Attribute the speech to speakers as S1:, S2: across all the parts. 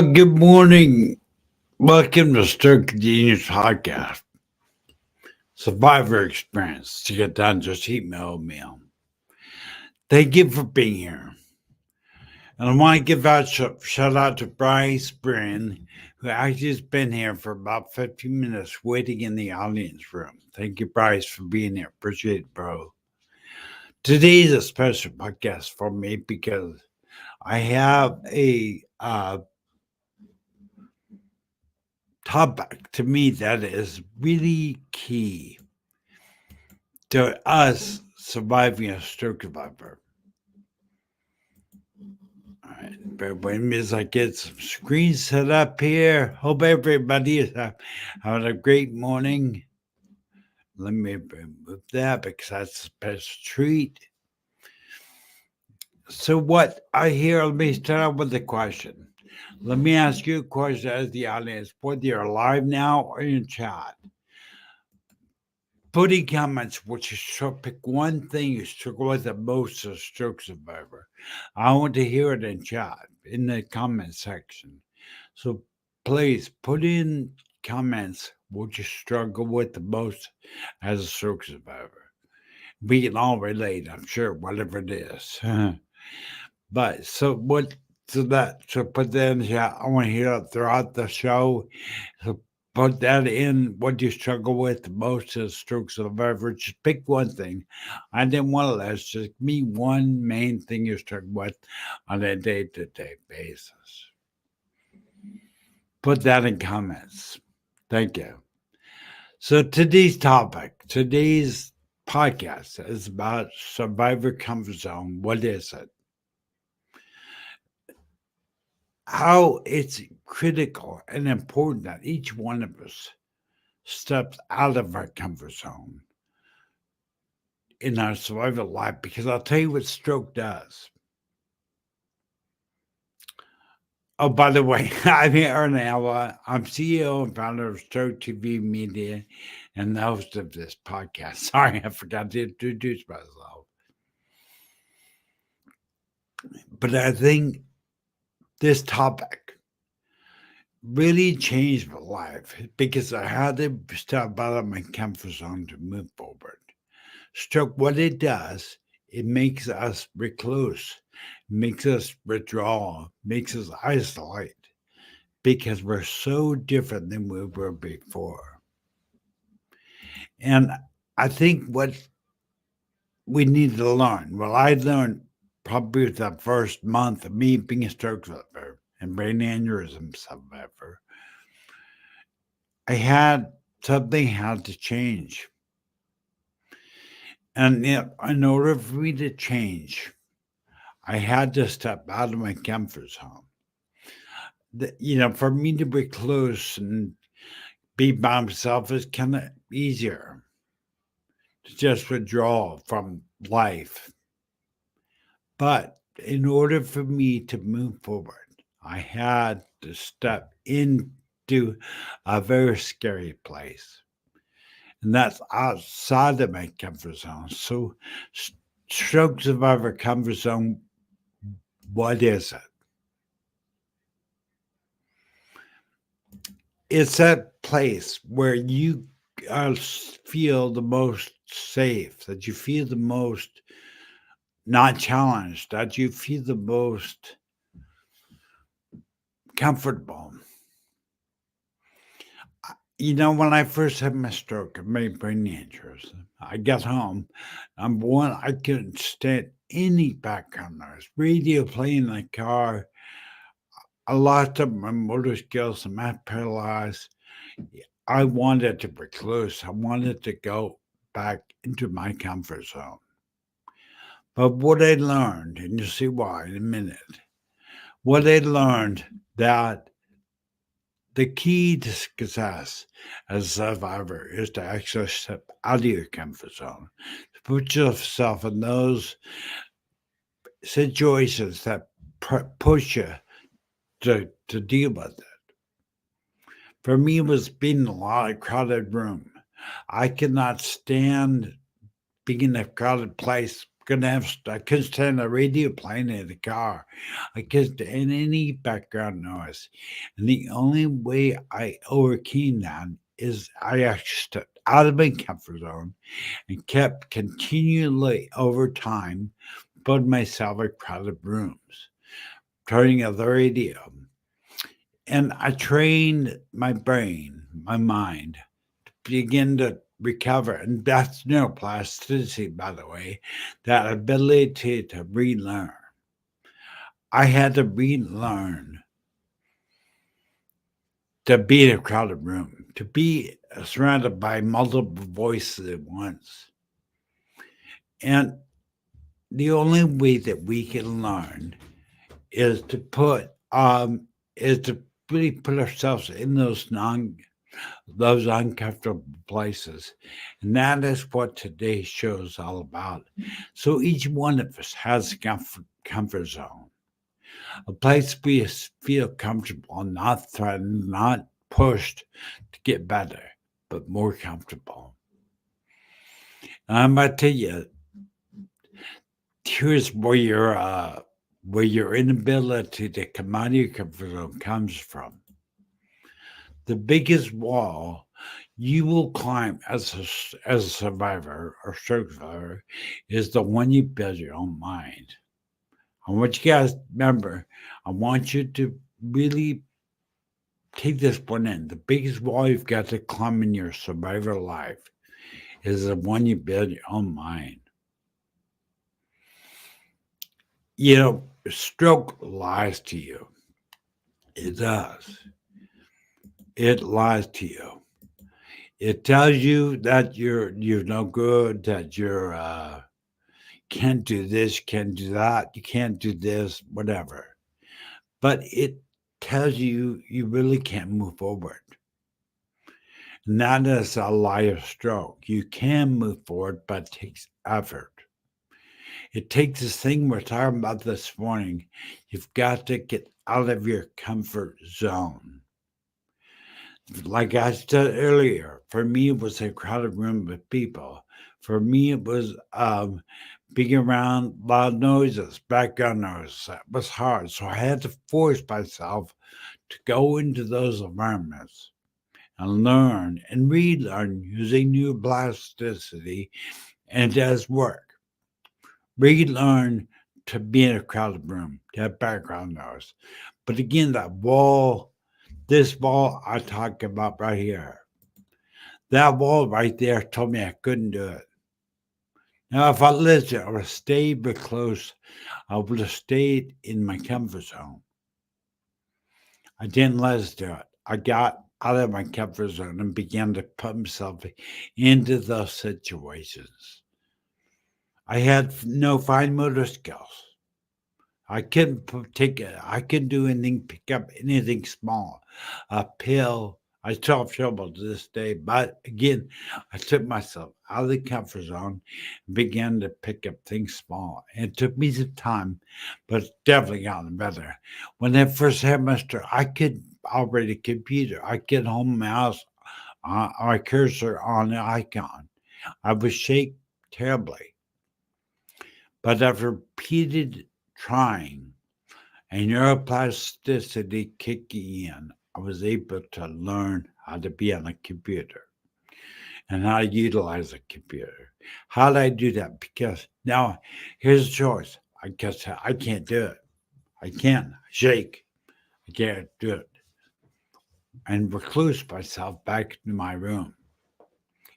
S1: Good morning. Welcome to Stroke Genius Podcast. Survivor experience. To get done, just eat my oatmeal. Thank you for being here. And I want to give out shout out to Bryce Bryn, who actually has been here for about 15 minutes waiting in the audience room. Thank you, Bryce, for being here. Appreciate it, bro. Today's a special podcast for me because I have a topic to me that is really key to us surviving a stroke survivor. All right, bear with me as I get some screens set up here. Hope everybody is having a great morning. Let me remove that because that's a special treat. So, what I hear, let me start out with a question. Let me ask you a question as the audience, whether you're live now or in chat. Put in comments what you pick one thing you struggle with the most as a stroke survivor. I want to hear it in chat in the comment section. So please put in comments what you struggle with the most as a stroke survivor. We can all relate, I'm sure, whatever it is. But so put that in the chat. I want to hear it throughout the show. So put that in what you struggle with the most as stroke survivor. Just pick one thing. I didn't want to list. Just me one main thing you struggle with on a day-to-day basis. Put that in comments. Thank you. So today's podcast is about survivor comfort zone. What is it? How it's critical and important that each one of us steps out of our comfort zone in our survival life, because I'll tell you what stroke does. Oh, by the way, I'm Avila. I'm CEO and founder of Stroke TV Media and the host of this podcast. Sorry, I forgot to introduce myself. But I think this topic really changed my life because I had to step out of my comfort zone to move forward. Stroke, what it does, it makes us recluse, makes us withdraw, makes us isolate because we're so different than we were before. And I think what we need to learn, well, I learned probably the first month of me being a stroke survivor and brain aneurysm survivor, something had to change. And in order for me to change, I had to step out of my comfort zone. For me to be close and be by myself is kind of easier to just withdraw from life. But in order for me to move forward, I had to step into a very scary place. And that's outside of my comfort zone. So, stroke survivor comfort zone, what is it? It's that place where you feel the most safe, that you feel the most not challenged, that you feel the most comfortable. When I first had my stroke, my brain aneurysm, I got home. Number one, I couldn't stand any background noise. Radio playing in the car. I lost up my motor skills. I'm paralyzed. I wanted to recluse. I wanted to go back into my comfort zone. But what I learned, and you'll see why in a minute, what I learned that the key to success as a survivor is to actually step out of your comfort zone, to put yourself in those situations that push you to deal with it. For me, it was being in a lot of crowded room. I could not stand being in a crowded place I couldn't stand the radio playing in the car. I couldn't stand any background noise. And the only way I overcame that is I actually stepped out of my comfort zone and kept continually over time putting myself in crowded rooms, turning on the radio. And I trained my brain, my mind, to begin to recover. And that's neuroplasticity, by the way, that ability to relearn. I had to relearn to be in a crowded room, to be surrounded by multiple voices at once. And the only way that we can learn is to is to really put ourselves in those uncomfortable places. And that is what today's show is all about. So each one of us has a comfort zone, a place we feel comfortable, not threatened, not pushed to get better, but more comfortable. And I'm going to tell you, here's where your inability to come out of your comfort zone comes from. The biggest wall you will climb as a survivor or stroke survivor is the one you build your own mind. I want you guys to remember, I want you to really take this one in. The biggest wall you've got to climb in your survivor life is the one you build your own mind. You know, stroke lies to you. It does. It lies to you. It tells you that you're no good, that you're can't do this, can't do that, you can't do this, whatever. But it tells you you really can't move forward. And that is a lie of stroke. You can move forward, but it takes effort. It takes this thing we're talking about this morning. You've got to get out of your comfort zone. Like I said earlier, for me, it was a crowded room with people. For me, it was being around loud noises, background noises. That was hard. So I had to force myself to go into those environments and learn and relearn using neuroplasticity, and it does work. Relearn to be in a crowded room, to have background noise. But again, this wall I talk about right here, that wall right there told me I couldn't do it. Now, if I lived there, I would have stayed close. I would have stayed in my comfort zone. I didn't let us do it. I got out of my comfort zone and began to put myself into those situations. I had no fine motor skills. I couldn't I couldn't do anything, pick up anything small. A pill. I still have trouble to this day. But again, I took myself out of the comfort zone and began to pick up things small. And it took me some time, but it's definitely gotten better. When I first had my stroke, I could operate a computer. I could hold my mouse, my cursor on the icon. I would shake terribly. But after repeated trying, and neuroplasticity kicking in, I was able to learn how to be on a computer and how to utilize a computer. How did I do that? Because now here's a choice. I guess I can't do it. I can't shake. I can't do it. And recluse myself back into my room,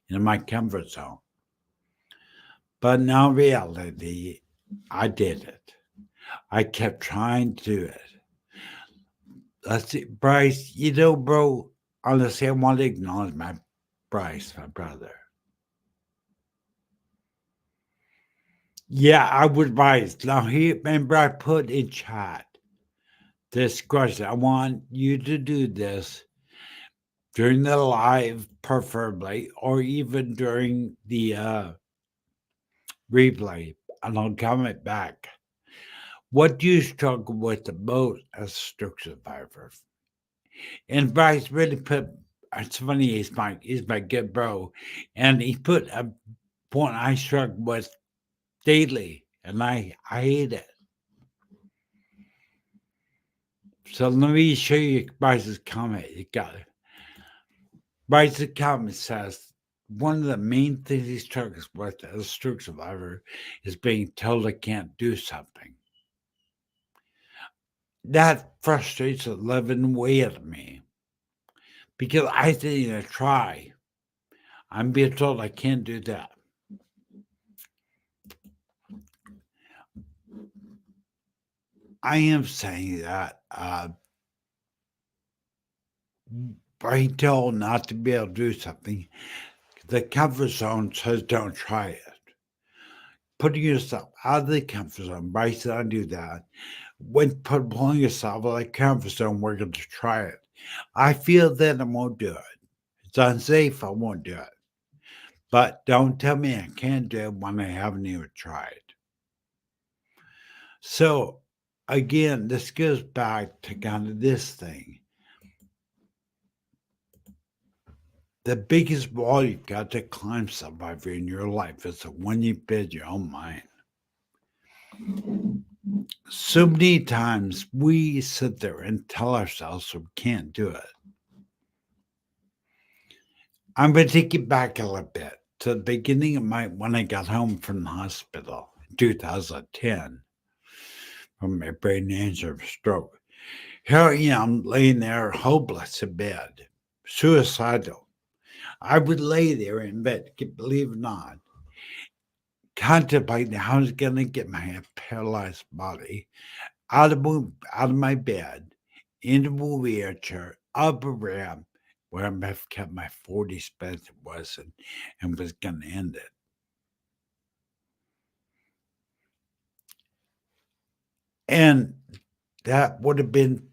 S1: in my comfort zone. But now reality, I did it. I kept trying to do it. Let's see, Bryce, bro, honestly, I want to acknowledge Bryce, my brother. Yeah, I would Bryce. Now, remember, I put in chat this question. I want you to do this during the live, preferably, or even during the replay, and I'll comment back. What do you struggle with the most as a stroke survivor? And Bryce really put. It's funny. He's my good bro, and he put a point I struggle with daily, and I hate it. So let me show you Bryce's comment. You got it. Bryce's comment says one of the main things he struggles with as a stroke survivor is being told I can't do something. That frustrates the living way out of me because I didn't even try. I'm being told I can't do that. I am saying that being told not to be able to do something, the comfort zone says don't try it. Putting yourself out of the comfort zone, Bryce, I do that. When pulling yourself out of the comfort zone, we're going to try it. I feel that I won't do it. It's unsafe, I won't do it. But don't tell me I can't do it when I haven't even tried. So, again, this goes back to kind of this thing. The biggest wall you've got to climb, survivor, in your life is the one you build your own mind. So many times we sit there and tell ourselves we can't do it. I'm going to take you back a little bit to the beginning of when I got home from the hospital in 2010 from my brain aneurysm stroke. Here I am laying there hopeless in bed, suicidal. I would lay there in bed, believe it or not, contemplating how I was going to get my paralyzed body out of my bed, into a wheelchair, up a ramp, where I kept my 40 Spencer was and was going to end it. And that would have been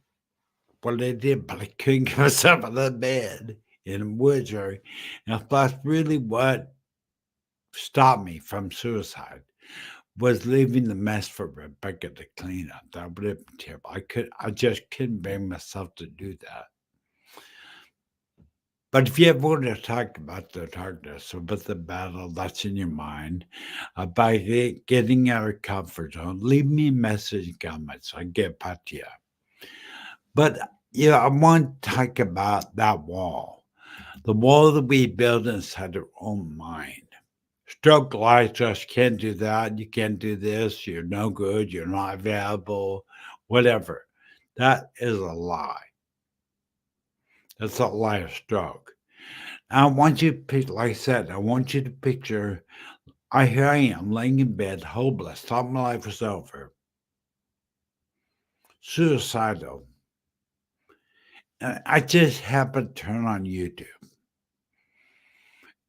S1: what I did, but I couldn't get myself out of the bed in a wheelchair. And that's really what stopped me from suicide, was leaving the mess for Rebecca to clean up. That would have been terrible. I just couldn't bring myself to do that. But if you ever want to talk about the darkness, about the battle that's in your mind, about getting out of comfort zone, leave me a message in comments. I'll get back to you. But I want to talk about that wall, the wall that we build inside our own mind. Stroke lies just can't do that. You can't do this. You're no good. You're not valuable. Whatever. That is a lie. That's a lie of stroke. I want you to picture, like I said, I want you to picture, here I am laying in bed, hopeless, thought my life was over, suicidal. And I just happened to turn on YouTube.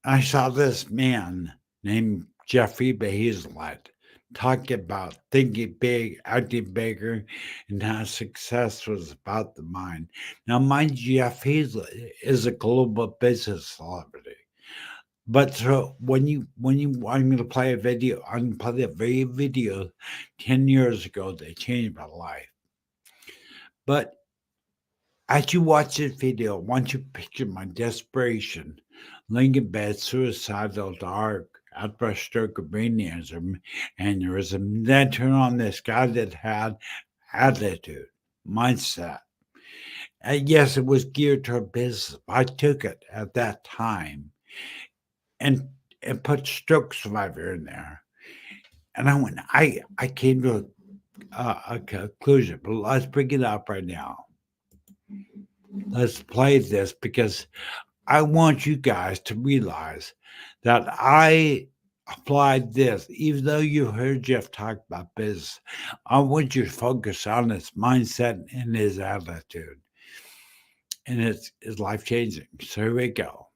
S1: I saw this man named Jeffrey Hayzletts talking about thinking big, acting bigger, and how success was about the mind. Now, mind you, Jeff Hayzletts is a global business celebrity. But so when you I'm going to play a video, I'm going to play that very video 10 years ago that changed my life. But as you watch this video, I want you to picture my desperation, laying in bed, suicidal, dark, after a stroke of brain aneurysm. Then turn on this guy that had attitude, mindset. And yes, it was geared toward business. I took it at that time and put stroke survivor in there. And I came to a conclusion, but let's bring it up right now. Let's play this because I want you guys to realize that I applied this, even though you heard Jeff talk about business. I want you to focus on his mindset and his attitude. And it's life changing. So here we go.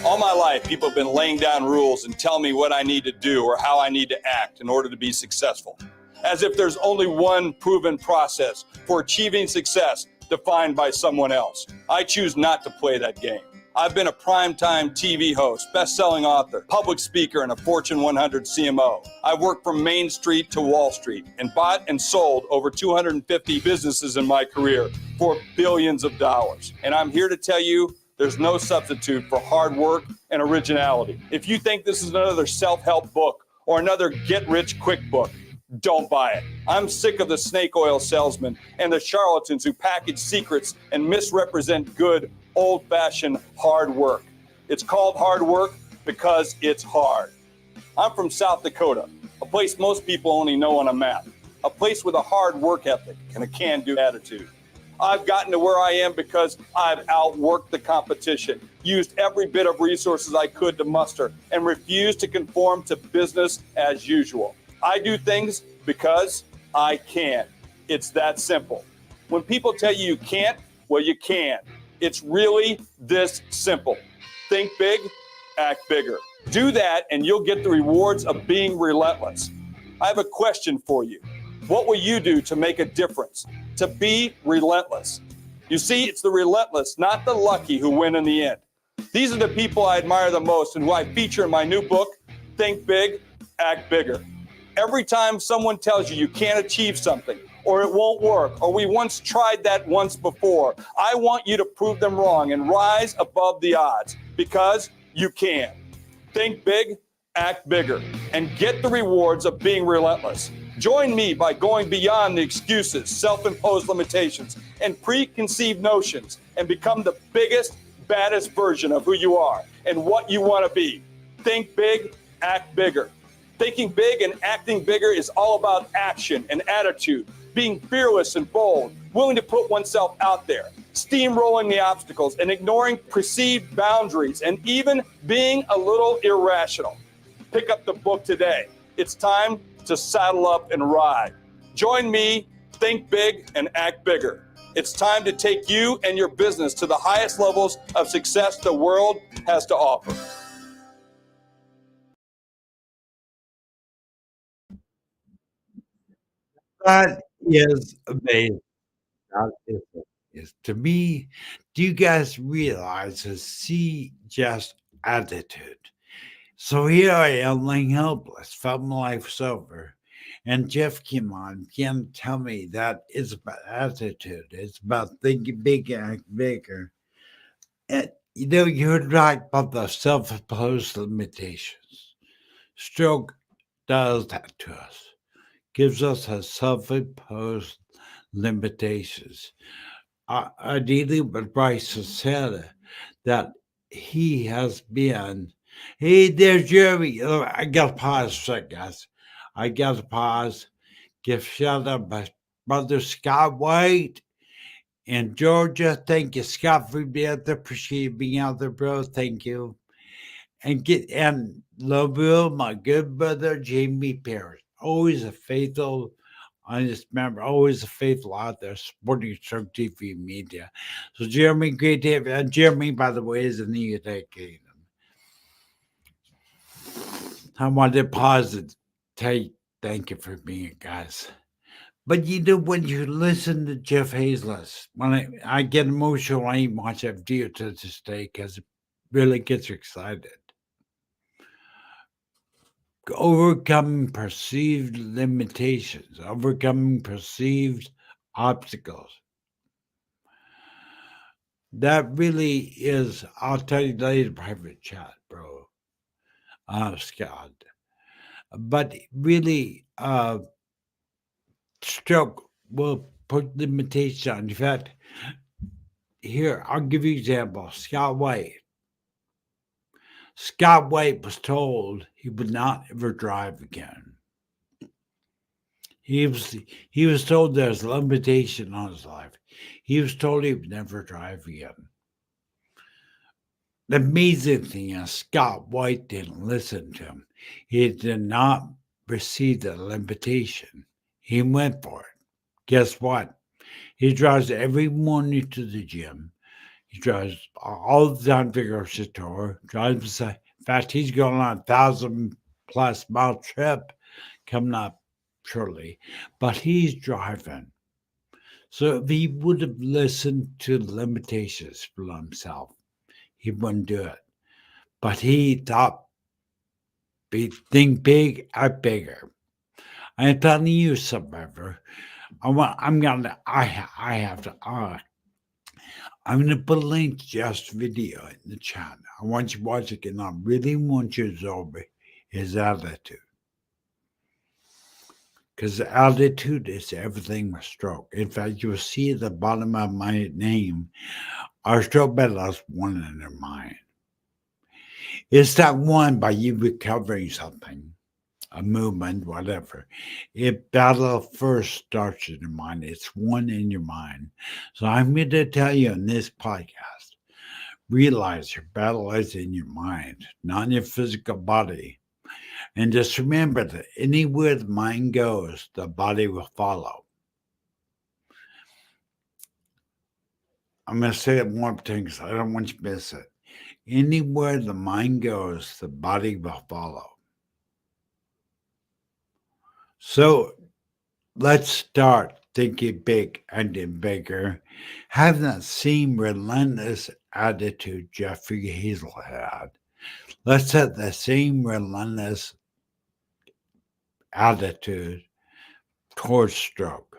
S2: All my life, people have been laying down rules and telling me what I need to do or how I need to act in order to be successful. As if there's only one proven process for achieving success defined by someone else. I choose not to play that game. I've been a primetime TV host, best-selling author, public speaker, and a Fortune 100 CMO. I've worked from Main Street to Wall Street and bought and sold over 250 businesses in my career for billions of dollars. And I'm here to tell you There's no substitute for hard work and originality. If you think this is another self-help book or another get-rich-quick book, don't buy it. I'm sick of the snake oil salesmen and the charlatans who package secrets and misrepresent good, old-fashioned hard work. It's called hard work because it's hard. I'm from South Dakota, a place most people only know on a map, a place with a hard work ethic and a can-do attitude. I've gotten to where I am because I've outworked the competition, used every bit of resources I could to muster, and refused to conform to business as usual. I do things because I can. It's that simple. When people tell you you can't, well, you can. It's really this simple. Think big, act bigger. Do that and you'll get the rewards of being relentless. I have a question for you. What will you do to make a difference? To be relentless. You see, it's the relentless, not the lucky, who win in the end. These are the people I admire the most and who I feature in my new book, Think Big, Act Bigger. Every time someone tells you you can't achieve something, or it won't work, or we once tried that once before, I want you to prove them wrong and rise above the odds, because you can. Think big, act bigger, and get the rewards of being relentless. Join me by going beyond the excuses, self-imposed limitations, and preconceived notions, and become the biggest, baddest version of who you are and what you want to be. Think big, act bigger. Thinking big and acting bigger is all about action and attitude, being fearless and bold, willing to put oneself out there, steamrolling the obstacles and ignoring perceived boundaries, and even being a little irrational. Pick up the book today. It's time to saddle up and ride. Join me, think big and act bigger. It's time to take you and your business to the highest levels of success the world has to offer.
S1: That is amazing. That is to me. Do you guys realize the see just attitude? So here I am, laying helpless, felt my life's over. And Jeff came on, began to tell me that it's about attitude. It's about thinking big, act bigger. And you heard right about the self-imposed limitations. Stroke does that to us, gives us a self-imposed limitations. Ideally, what Bryce has said that he has been. Hey, there's Jeremy. I got to pause a sec, guys. I got to pause. Give shout out my brother Scott White in Georgia. Thank you, Scott, for being out there. Appreciate being out there, bro. Thank you. And love you, my good brother Jamie Parrish. Always a faithful, honest member, always a faithful out there supporting Stroke TV media. So Jeremy, great to have you. And Jeremy, by the way, is in the United Kingdom. I wanted to pause and tell you thank you for being here, guys. But when you listen to Jeff Hayzletts, when I get emotional, I even watch that video to this day because it really gets you excited. Overcoming perceived limitations, overcoming perceived obstacles. That really is, I'll tell you later, private chat, bro. Scott. But really, stroke will put limitations on. In fact, here, I'll give you an example. Scott White. Scott White was told he would not ever drive again. He was told there's a limitation on his life. He was told he would never drive again. The amazing thing is Scott White didn't listen to him. He did not receive the limitation. He went for it. Guess what? He drives every morning to the gym. He drives all the time to grocery store. Drives. In fact, he's going on 1,000+ mile trip coming up shortly. But he's driving. So if he would have listened to the limitations for himself, he wouldn't do it. But he thought, think big, act bigger. I'm telling you, survivor. I have to. I'm going to put a link to Jeff's video in the chat. I want you to watch it, and I really want you to absorb his attitude. Because the altitude is everything with stroke. In fact, you'll see at the bottom of my name, our stroke battle is one in their mind. It's not won by you recovering something, a movement, whatever. It battle first starts in your mind. It's one in your mind. So I'm going to tell you in this podcast, realize your battle is in your mind, not in your physical body. And just remember that anywhere the mind goes, the body will follow. I'm going to say it one more time because I don't want you to miss it. Anywhere the mind goes, the body will follow. So let's start thinking big and in bigger. Have that same relentless attitude Jeffrey Hazel had. Let's have the same relentless attitude towards stroke.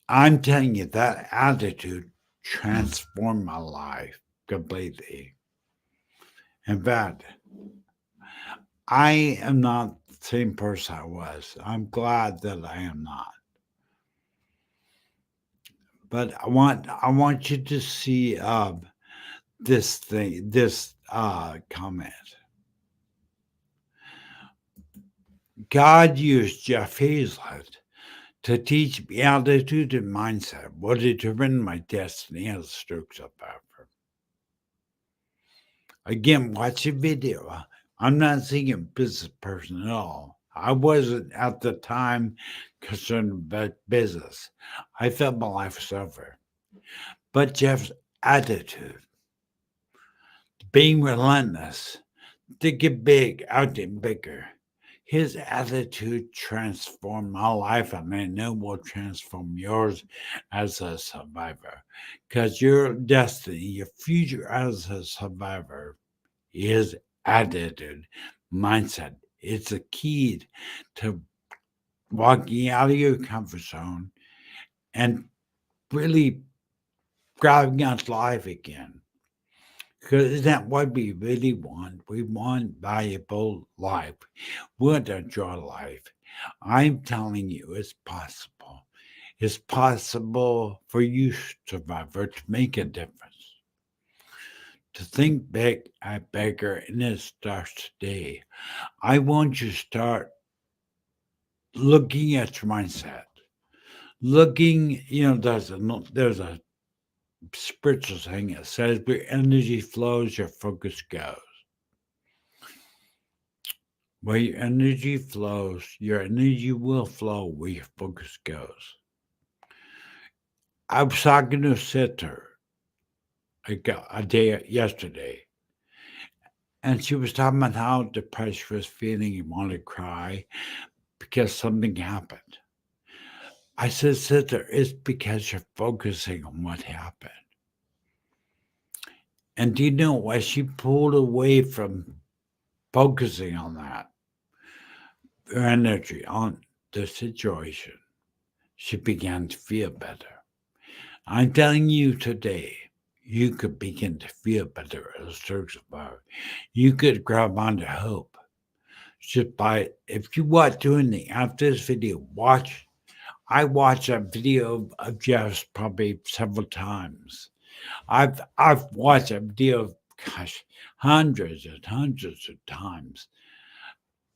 S1: I'm telling you, that attitude transformed my life completely. In fact, I am not the same person I was. I'm glad that I am not. But I want you to see this comment. God used Jeff Hayzletts to teach me attitude and mindset what determined my destiny as a stroke survivor. Again, watch the video. I'm not seeing a business person at all. I wasn't at the time concerned about business. I felt my life was over. But Jeff's attitude, being relentless, thinking big, out and bigger, his attitude transformed my life, and I know will transform yours as a survivor. Because your destiny, your future as a survivor, is attitude, mindset. It's a key to walking out of your comfort zone and really grabbing out life again. Because isn't that what we really want? We want valuable life. We want to enjoy life. I'm telling you, it's possible. It's possible for you, survivor, to make a difference. To think big and bigger, and it starts today. I want you to start looking at your mindset. Looking, there's a spiritual saying that says where energy flows, your focus goes. Where your energy flows, your energy will flow where your focus goes. I was talking to a sitter a day yesterday, and she was talking about how depressed she was feeling and wanted to cry because something happened. I said, sister, it's because you're focusing on what happened. And do you know, as she pulled away from focusing on that, her energy on the situation, she began to feel better. I'm telling you today, you could begin to feel better as a stroke survivor. You could grab onto hope. Just by, if you watch doing the after this video, I watched a video of Jeff's probably several times. I've watched a video, gosh, hundreds and hundreds of times.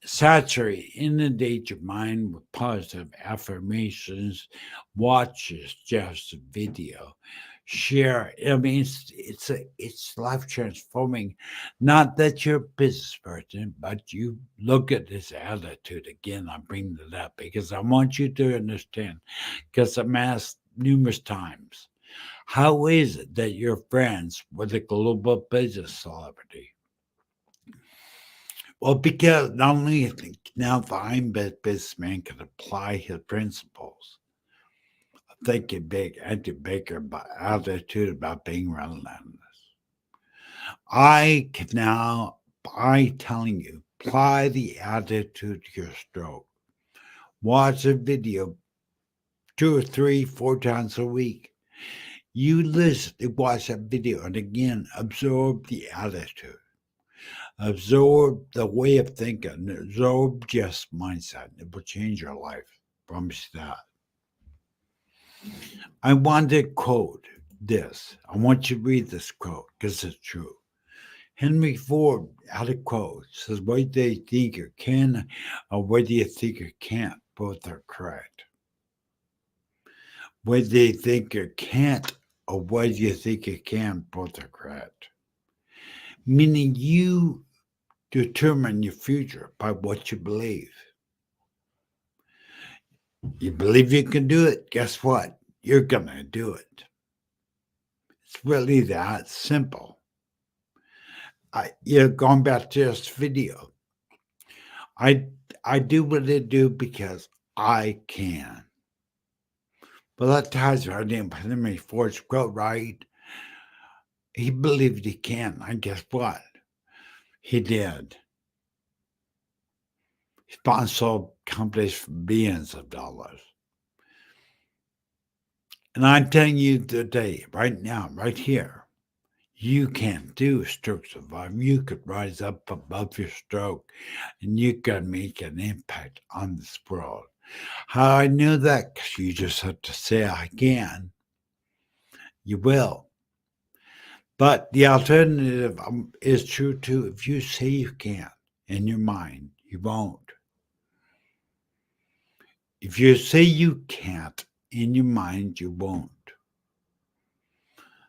S1: Saturate, inundate your mind with positive affirmations. Watch Jeff's video. Share. I mean, it's life transforming. Not that you're a business person, but you look at this attitude again. I bring that up because I want you to understand. Because I'm asked numerous times, how is it that you're friends with a global business celebrity? Well, because not only now the I'm businessman can apply his principles, thinking big, anti bigger about attitude about being relentless. I can now, by telling you, apply the attitude to your stroke. Watch a video 2 or 3, 4 times a week. You listen, watch that video, and again, absorb the attitude, absorb the way of thinking, absorb just mindset. It will change your life. Promise you that. I want to quote this. I want you to read this quote because it's true. Henry Ford had a quote. It says, what do you think you can or what do you think you can't? Both are correct. What do you think you can't or what do you think you can? Both are correct. Meaning you determine your future by what you believe. You believe you can do it, guess what? You're going to do it. It's really that simple. Going back to this video, I do what I do because I can. But that ties right in with Henry Ford's quote, right? He believed he can, and guess what? He did. He sponsored companies for billions of dollars. And I'm telling you today, right now, right here, you can do stroke survival. You could rise up above your stroke and you can make an impact on this world. How I knew that? Because you just have to say, I can. You will. But the alternative is true too. If you say you can't in your mind, you won't. If you say you can't in your mind, you won't.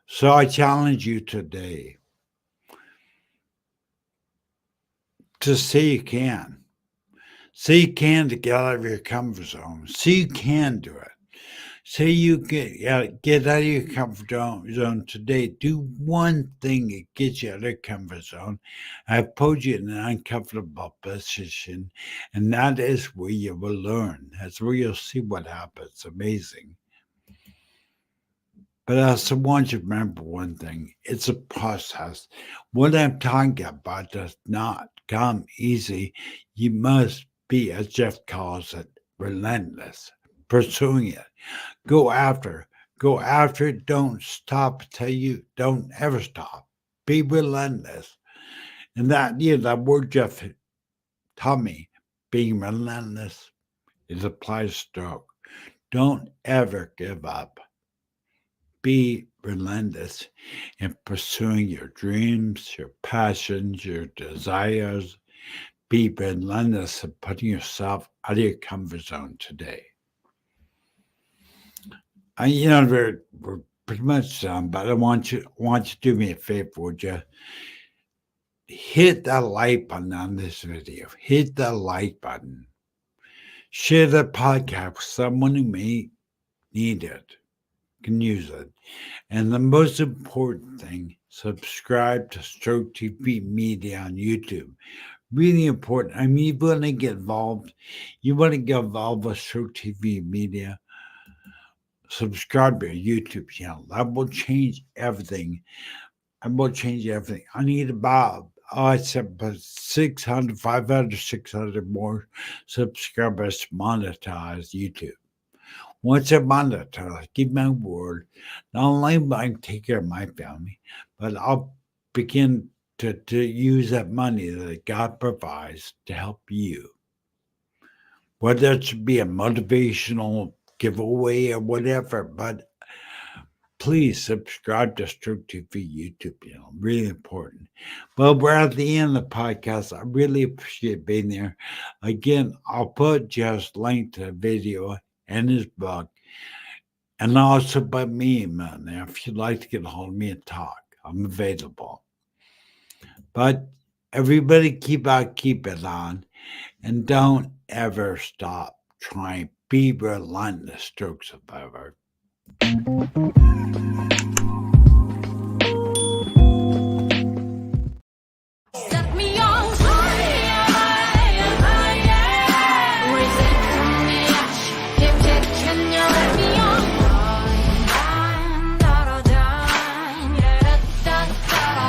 S1: So I challenge you today to say you can. Say you can to get out of your comfort zone. Say you can do it. Say you get out of your comfort zone today. Do one thing that gets you out of your comfort zone. I've put you in an uncomfortable position, and that is where you will learn. That's where you'll see what happens. Amazing. But I also want you to remember one thing. It's a process. What I'm talking about does not come easy. You must be, as Jeff calls it, relentless, pursuing it. Go after it. Don't stop till you don't ever stop. Be relentless. And that word Jeff taught me, being relentless, it applies to stroke. Don't ever give up. Be relentless in pursuing your dreams, your passions, your desires. Be relentless in putting yourself out of your comfort zone today. We're pretty much done, but I want you to do me a favor, would you? Hit that like button on this video. Hit the like button. Share the podcast with someone who may need it, can use it. And the most important thing, subscribe to Stroke TV Media on YouTube. Really important. I mean, you want to get involved. You want to get involved with Stroke TV Media. Subscribe to your YouTube channel. That will change everything. I need about, I said, about 600, 500, 600 more subscribers to monetize YouTube. Once I monetize, give my word, not only will I take care of my family, but I'll begin to use that money that God provides to help you. Whether it should be a motivational giveaway or whatever, but please subscribe to Stroke TV YouTube channel. Really important. Well, we're at the end of the podcast. I really appreciate being there. Again, I'll put just link to the video and his book, and also by me, man. If you'd like to get a hold of me and talk, I'm available. But everybody keep it on, and don't ever stop trying. Be relentless, stroke survivor.